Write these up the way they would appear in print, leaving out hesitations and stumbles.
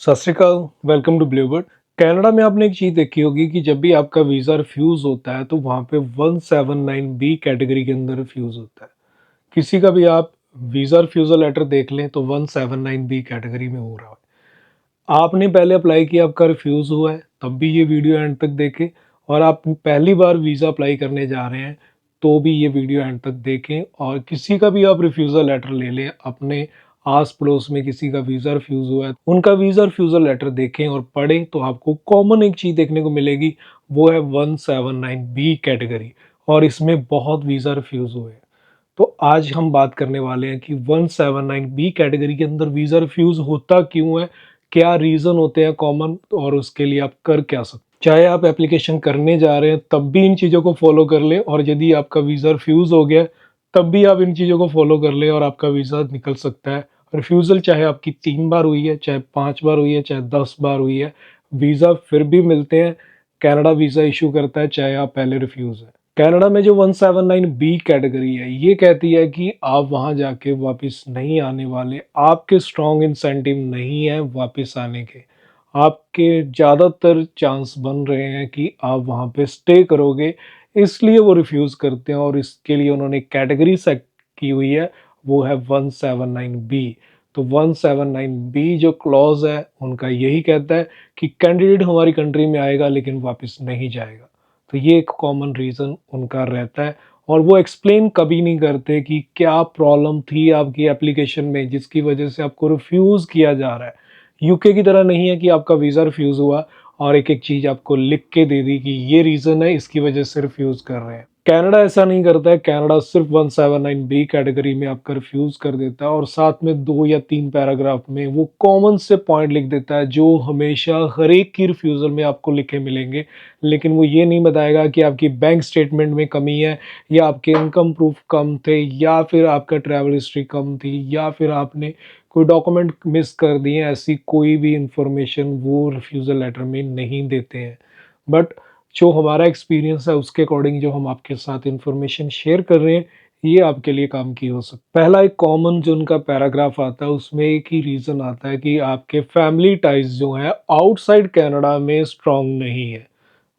सत श्री अकाल। Welcome to Bluebird. Canada में आपने एक चीज़ देखी होगी कि जब भी आपका वीज़ा रिफ्यूज़ होता है तो वहाँ पे 179 बी कैटेगरी के अंदर रिफ्यूज़ होता है। किसी का भी आप वीज़ा रिफ्यूज़ल लेटर देख लें तो 179 बी कैटेगरी में हो रहा है। आपने पहले अप्लाई किया, आपका रिफ्यूज़ हुआ है, तब भी ये वीडियो एंड तक देखें। और आप पहली बार वीज़ा अप्लाई करने जा रहे हैं तो भी ये वीडियो एंड तक देखें। और किसी का भी आप रिफ्यूज़ल लेटर ले लें, अपने आस पड़ोस में किसी का वीज़ा रिफ्यूज़ हुआ है, उनका वीज़ा रिफ्यूज़ल लेटर देखें और पढ़ें तो आपको कॉमन एक चीज़ देखने को मिलेगी, वो है 179 बी कैटेगरी। और इसमें बहुत वीज़ा रिफ्यूज़ हुए हैं। तो आज हम बात करने वाले हैं कि 179 बी कैटेगरी के अंदर वीज़ा रिफ्यूज़ होता क्यों है, क्या रीज़न होते हैं कॉमन, और उसके लिए आप कर क्या सकते। चाहे आप एप्लीकेशन करने जा रहे हैं तब भी इन चीज़ों को फॉलो कर लें, और यदि आपका वीज़ा रिफ्यूज़ हो गया तब भी आप इन चीज़ों को फॉलो कर लें और आपका वीज़ा निकल सकता है। रिफ्यूज़ल चाहे आपकी 3 बार हुई है, चाहे 5 बार हुई है, चाहे 10 बार हुई है, वीज़ा फिर भी मिलते हैं। कनाडा वीज़ा इशू करता है चाहे आप पहले रिफ्यूज़ है। कनाडा में जो 179 बी कैटेगरी है ये कहती है कि आप वहां जाके वापस नहीं आने वाले, आपके स्ट्रॉन्ग इंसेंटिव नहीं है वापस आने के, आपके ज़्यादातर चांस बन रहे हैं कि आप वहां पे स्टे करोगे, इसलिए वो रिफ्यूज़ करते हैं। और इसके लिए उन्होंने कैटेगरी सेट की हुई है, वो है 179 बी। तो 179 बी जो क्लॉज है उनका यही कहता है कि कैंडिडेट हमारी कंट्री में आएगा लेकिन वापस नहीं जाएगा। तो ये एक कॉमन रीज़न उनका रहता है। और वो एक्सप्लेन कभी नहीं करते कि क्या प्रॉब्लम थी आपकी एप्लीकेशन में जिसकी वजह से आपको रिफ्यूज़ किया जा रहा है। यूके की तरह नहीं है कि आपका वीज़ा रिफ्यूज़ हुआ और एक एक चीज़ आपको लिख के दे दी कि ये रीज़न है, इसकी वजह से रिफ्यूज़ कर रहे हैं। कनाडा ऐसा नहीं करता है। कनाडा सिर्फ 179 बी कैटेगरी में आपका रिफ्यूज़ कर देता है और साथ में 2 या 3 पैराग्राफ में वो कॉमन से पॉइंट लिख देता है जो हमेशा हर एक की रिफ्यूज़ल में आपको लिखे मिलेंगे। लेकिन वो ये नहीं बताएगा कि आपकी बैंक स्टेटमेंट में कमी है, या आपके इनकम प्रूफ कम थे, या फिर आपका ट्रैवल हिस्ट्री कम थी, या फिर आपने कोई डॉक्यूमेंट मिस कर दिए। ऐसी कोई भी इंफॉर्मेशन वो रिफ्यूज़ल लेटर में नहीं देते हैं। बट जो हमारा एक्सपीरियंस है उसके अकॉर्डिंग जो हम आपके साथ इंफॉर्मेशन शेयर कर रहे हैं, ये आपके लिए काम की हो सकता है। पहला एक कॉमन जो उनका पैराग्राफ आता है उसमें एक ही रीज़न आता है कि आपके फैमिली टाइज जो है आउटसाइड कनाडा में स्ट्रांग नहीं है।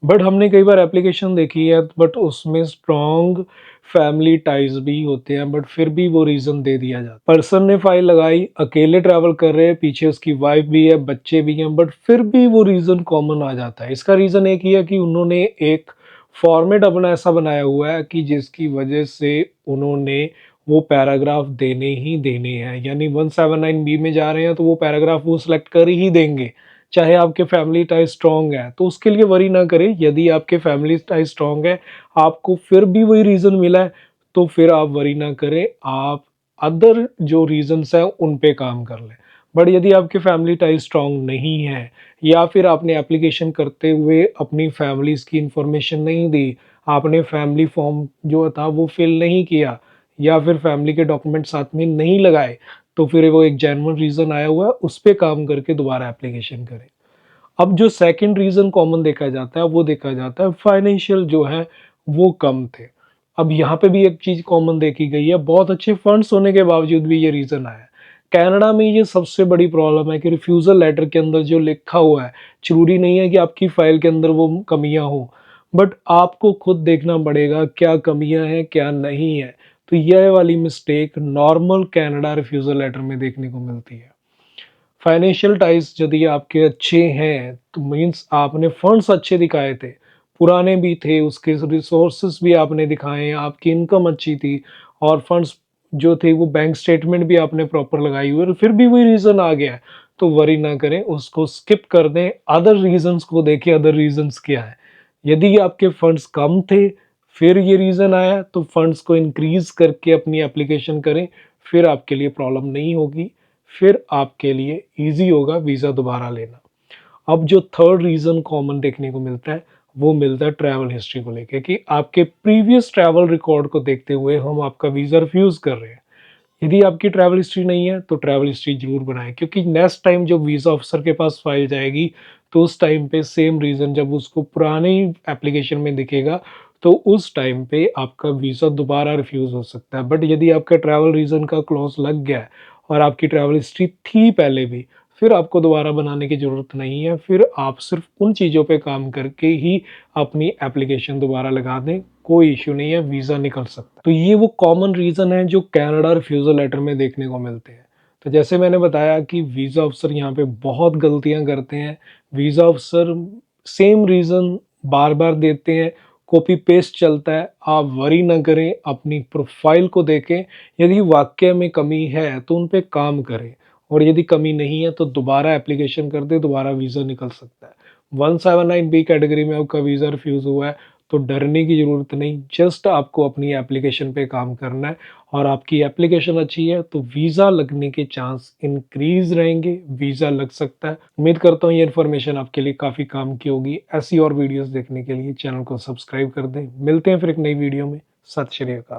बट हमने कई बार एप्लीकेशन देखी है, बट उसमें स्ट्रॉन्ग फैमिली टाइज भी होते हैं, बट फिर भी वो रीज़न दे दिया जाता है। पर्सन ने फाइल लगाई, अकेले ट्रैवल कर रहे हैं, पीछे उसकी वाइफ भी है, बच्चे भी हैं, बट फिर भी वो रीज़न कॉमन आ जाता है। इसका रीज़न एक ही है कि उन्होंने एक फॉर्मेट अपना ऐसा बनाया हुआ है कि जिसकी वजह से उन्होंने वो पैराग्राफ देने ही देने हैं। यानी 179 बी में जा रहे हैं तो वो पैराग्राफ वो सिलेक्ट कर ही देंगे, चाहे आपके फैमिली टाई स्ट्रॉन्ग है। तो उसके लिए वरी ना करें। यदि आपके फैमिली टाई स्ट्रॉन्ग है, आपको फिर भी वही रीज़न मिला है, तो फिर आप वरी ना करें, आप अदर जो रीज़न्स हैं उन पे काम कर लें। बट यदि आपके फैमिली टाई स्ट्रॉन्ग नहीं है, या फिर आपने एप्लीकेशन करते हुए अपनी फैमिलीज़ की इंफॉर्मेशन नहीं दी, आपने फैमिली फॉर्म जो था वो फिल नहीं किया, या फिर फैमिली के डॉक्यूमेंट साथ में नहीं लगाए, तो फिर वो एक जेन्युइन रीज़न आया हुआ है, उस पे काम करके दोबारा एप्लीकेशन करें। अब जो सेकंड रीज़न कॉमन देखा जाता है, वो देखा जाता है फाइनेंशियल जो है वो कम थे। अब यहाँ पे भी एक चीज़ कॉमन देखी गई है, बहुत अच्छे फंड्स होने के बावजूद भी ये रीज़न आया है। कनाडा में ये सबसे बड़ी प्रॉब्लम है कि रिफ्यूज़ल लेटर के अंदर जो लिखा हुआ है, ज़रूरी नहीं है कि आपकी फ़ाइल के अंदर वो कमियाँ हों, बट आपको खुद देखना पड़ेगा क्या कमियाँ हैं, क्या नहीं है। तो यह वाली mistake normal Canada refusal letter में देखने को मिलती है। फाइनेंशियल टाइज यदि आपके अच्छे हैं तो मीन्स आपने फंड्स अच्छे दिखाए थे, पुराने भी थे, उसके रिसोर्सेज भी आपने दिखाए, आपकी इनकम अच्छी थी, और फंड्स जो थे वो बैंक स्टेटमेंट भी आपने प्रॉपर लगाई हुई है, और फिर भी वही रीज़न आ गया है, तो वरी ना करें, उसको स्किप कर दें। अदर रीजंस को देखें, अदर रीजंस क्या है। यदि आपके फंड्स कम थे, फिर ये रीज़न आया, तो फंड्स को इंक्रीज करके अपनी एप्लीकेशन करें, फिर आपके लिए प्रॉब्लम नहीं होगी, फिर आपके लिए ईज़ी होगा वीज़ा दोबारा लेना। अब जो थर्ड रीज़न कॉमन देखने को मिलता है, वो मिलता है ट्रैवल हिस्ट्री को लेके, कि आपके प्रीवियस ट्रैवल रिकॉर्ड को देखते हुए हम आपका वीज़ा रिफ्यूज़ कर रहे हैं। यदि आपकी ट्रैवल हिस्ट्री नहीं है तो ट्रैवल हिस्ट्री ज़रूर बनाएं, क्योंकि नेक्स्ट टाइम जब वीज़ा ऑफिसर के पास फाइल जाएगी तो उस टाइम पे सेम रीज़न जब उसको पुराने एप्लीकेशन में दिखेगा, तो उस टाइम पे आपका वीज़ा दोबारा रिफ्यूज़ हो सकता है। बट यदि आपका ट्रैवल रीज़न का क्लॉज लग गया है और आपकी ट्रैवल हिस्ट्री थी पहले भी, फिर आपको दोबारा बनाने की ज़रूरत नहीं है, फिर आप सिर्फ़ उन चीज़ों पे काम करके ही अपनी एप्लीकेशन दोबारा लगा दें, कोई इश्यू नहीं है, वीज़ा निकल सकता है। तो ये वो कॉमन रीज़न है जो कनाडा रिफ्यूज़ल लेटर में देखने को मिलते हैं। तो जैसे मैंने बताया कि वीज़ा अफ़सर यहाँ पे बहुत गलतियाँ करते हैं, वीज़ा अफ़सर सेम रीज़न बार-बार देते हैं, कॉपी पेस्ट चलता है। आप वरी ना करें, अपनी प्रोफ़ाइल को देखें, यदि वाक़ई में कमी है तो उन पे काम करें और यदि कमी नहीं है तो दोबारा एप्लीकेशन कर दें, दोबारा वीज़ा निकल सकता है। 179 बी कैटेगरी में आपका वीज़ा रिफ्यूज़ हुआ है तो डरने की ज़रूरत नहीं, जस्ट आपको अपनी एप्लीकेशन पे काम करना है और आपकी एप्लीकेशन अच्छी है तो वीज़ा लगने के चांस इंक्रीज़ रहेंगे, वीज़ा लग सकता है। उम्मीद करता हूँ ये इन्फॉर्मेशन आपके लिए काफ़ी काम की होगी। ऐसी और वीडियोज़ देखने के लिए चैनल को सब्सक्राइब कर दें। मिलते हैं फिर एक नई वीडियो में। सत श्री अकाल।